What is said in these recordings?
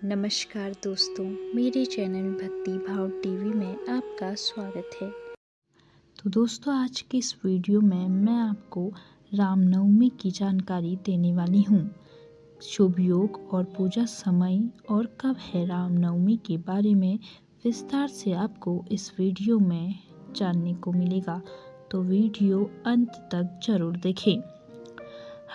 नमस्कार दोस्तों, मेरे चैनल भक्ति भाव टीवी में आपका स्वागत है। तो दोस्तों, आज के इस वीडियो में मैं आपको रामनवमी की जानकारी देने वाली हूँ। शुभ योग और पूजा समय और कब है रामनवमी के बारे में विस्तार से आपको इस वीडियो में जानने को मिलेगा, तो वीडियो अंत तक जरूर देखें।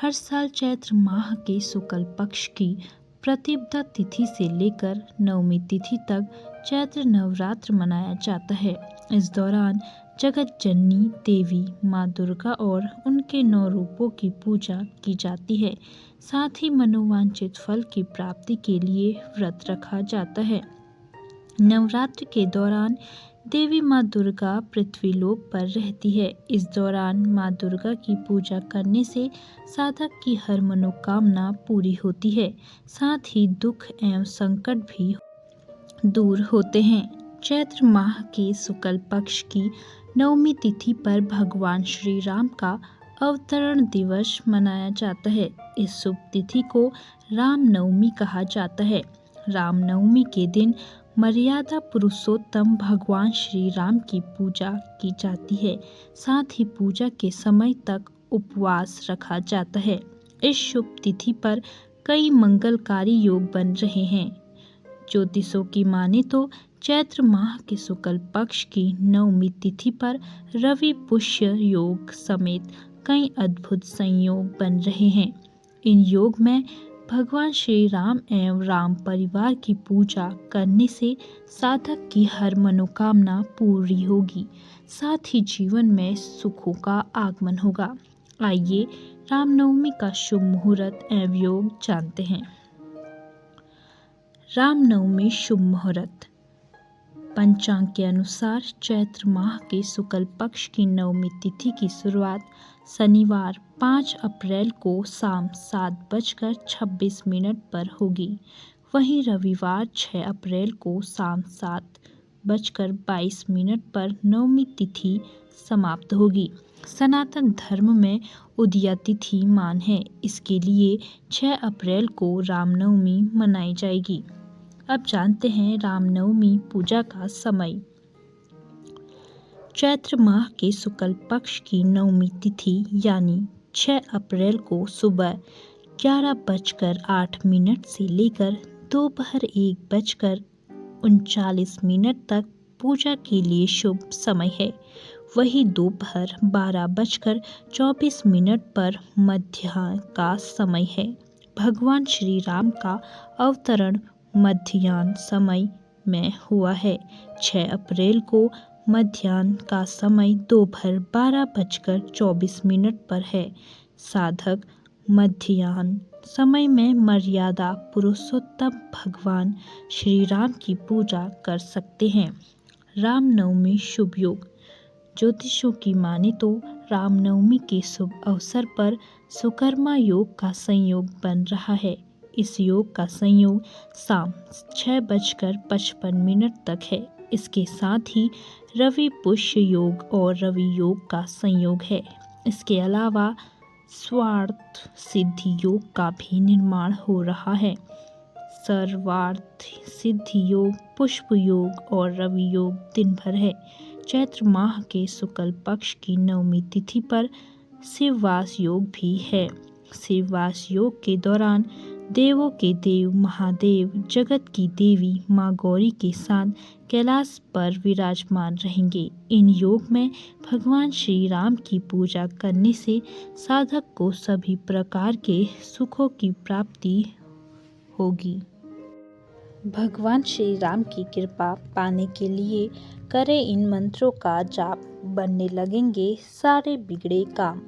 हर साल चैत्र माह के शुक्ल पक्ष की प्रतिपदा तिथि से लेकर नवमी तिथि तक चैत्र नवरात्र मनाया जाता है। इस दौरान जगत जननी देवी माँ दुर्गा और उनके 9 रूपों की पूजा की जाती है। साथ ही मनोवांछित फल की प्राप्ति के लिए व्रत रखा जाता है। नवरात्र के दौरान देवी माँ दुर्गा पृथ्वीलोक पर रहती है। इस दौरान माँ दुर्गा की पूजा करने से साधक की हर मनोकामना पूरी होती है। साथ ही दुख एवं संकट भी दूर होते हैं। चैत्र माह के शुक्ल पक्ष की नवमी तिथि पर भगवान श्री राम का अवतरण दिवस मनाया जाता है। इस शुभ तिथि को रामनवमी कहा जाता है। रामनवमी के दिन मर्यादा पुरुषोत्तम भगवान श्री राम की पूजा की जाती है। साथ ही पूजा के समय तक उपवास रखा जाता है। इस शुभ तिथि पर कई मंगलकारी योग बन रहे हैं। ज्योतिषों की माने तो चैत्र माह के शुक्ल पक्ष की नवमी तिथि पर रवि पुष्य योग समेत कई अद्भुत संयोग बन रहे हैं। इन योग में भगवान श्री राम एवं राम परिवार की पूजा करने से साधक की हर मनोकामना पूरी होगी। साथ ही जीवन में सुखों का आगमन होगा। आइए रामनवमी का शुभ मुहूर्त एवं योग जानते हैं। रामनवमी शुभ मुहूर्त। पंचांग के अनुसार चैत्र माह के शुक्ल पक्ष की नवमी तिथि की शुरुआत शनिवार 5 अप्रैल को शाम 7:26 पर होगी। वहीं रविवार 6 अप्रैल को शाम 7:22 पर नवमी तिथि समाप्त होगी। सनातन धर्म में उदया तिथि मान है। इसके लिए 6 अप्रैल को रामनवमी मनाई जाएगी। अब जानते हैं रामनवमी पूजा का समय। चैत्र माह के शुक्ल पक्ष की नवमी तिथि यानी 6 अप्रैल को सुबह 11:08 से लेकर दोपहर 1:39 तक पूजा के लिए शुभ समय है। वही दोपहर 12:24 पर मध्याह्न का समय है। भगवान श्री राम का अवतरण मध्याह्न समय में हुआ है। 6 अप्रैल को मध्याह्न का समय दोपहर 12:24 पर है। साधक मध्याह्न समय में मर्यादा पुरुषोत्तम भगवान श्री राम की पूजा कर सकते हैं। रामनवमी शुभ योग। ज्योतिषों की माने तो रामनवमी के शुभ अवसर पर सुकर्मा योग का संयोग बन रहा है। इस योग का संयोग शाम 6:55 तक है। इसके साथ ही रवि पुष्य योग और रवि योग का संयोग है। इसके अलावा सर्वार्थ सिद्धि योग का भी निर्माण हो रहा है। सर्वार्थ सिद्धि योग, पुष्प योग और रवि योग दिन भर है। चैत्र माह के शुक्ल पक्ष की नवमी तिथि पर शिववास योग भी है। शिववास योग के दौरान देवों के देव महादेव जगत की देवी माँ गौरी के साथ कैलाश पर विराजमान रहेंगे। इन योग में भगवान श्री राम की पूजा करने से साधक को सभी प्रकार के सुखों की प्राप्ति होगी। भगवान श्री राम की कृपा पाने के लिए करें इन मंत्रों का जाप, बनने लगेंगे सारे बिगड़े काम।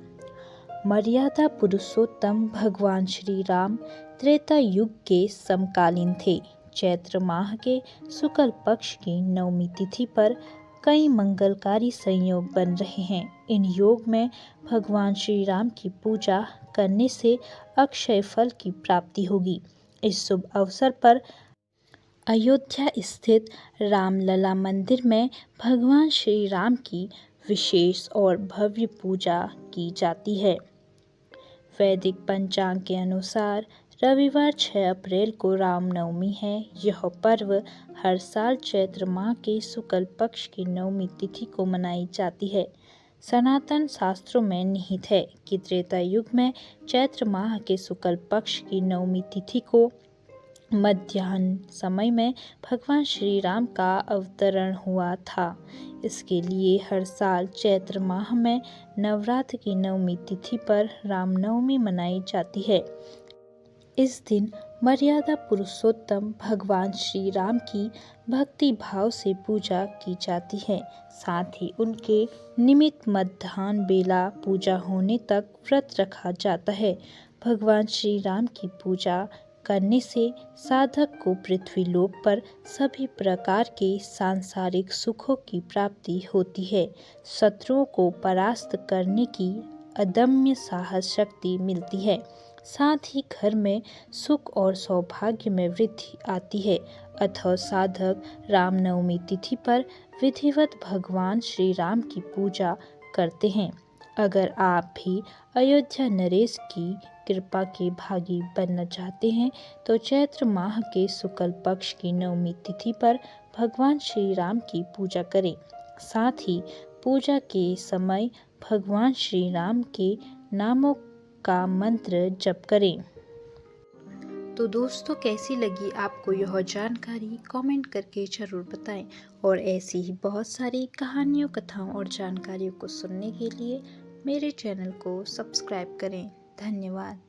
मर्यादा पुरुषोत्तम भगवान श्री राम त्रेता युग के समकालीन थे। चैत्र माह के शुक्ल पक्ष की नवमी तिथि पर कई मंगलकारी संयोग बन रहे हैं। इन योग में भगवान श्री राम की पूजा करने से अक्षय फल की प्राप्ति होगी। इस शुभ अवसर पर अयोध्या स्थित रामलला मंदिर में भगवान श्री राम की विशेष और भव्य पूजा की जाती है। वैदिक पंचांग के अनुसार रविवार 6 अप्रैल को रामनवमी है। यह पर्व हर साल चैत्र माह के शुक्ल पक्ष की नवमी तिथि को मनाई जाती है। सनातन शास्त्रों में निहित है कि त्रेता युग में चैत्र माह के शुक्ल पक्ष की नवमी तिथि को मध्याह्न समय में भगवान श्री राम का अवतरण हुआ था। इसके लिए हर साल चैत्र माह में नवरात्र की नवमी तिथि पर रामनवमी मनाई जाती है। इस दिन मर्यादा पुरुषोत्तम भगवान श्री राम की भक्ति भाव से पूजा की जाती है। साथ ही उनके निमित्त मध्याह्न बेला पूजा होने तक व्रत रखा जाता है। भगवान श्री राम की पूजा करने से साधक को पृथ्वी लोक पर सभी प्रकार के सांसारिक सुखों की प्राप्ति होती है। शत्रुओं को परास्त करने की अदम्य साहस शक्ति मिलती है। साथ ही घर में सुख और सौभाग्य में वृद्धि आती है। अतः साधक रामनवमी तिथि पर विधिवत भगवान श्री राम की पूजा करते हैं। अगर आप भी अयोध्या नरेश की कृपा के भागी बनना चाहते हैं तो चैत्र माह के शुक्ल पक्ष की नवमी तिथि पर भगवान श्री राम की पूजा करें। साथ ही पूजा के समय भगवान श्री राम के नामों का मंत्र जप करें। तो दोस्तों, कैसी लगी आपको यह जानकारी कमेंट करके ज़रूर बताएं। और ऐसी ही बहुत सारी कहानियों, कथाओं और जानकारियों को सुनने के लिए मेरे चैनल को सब्सक्राइब करें। धन्यवाद।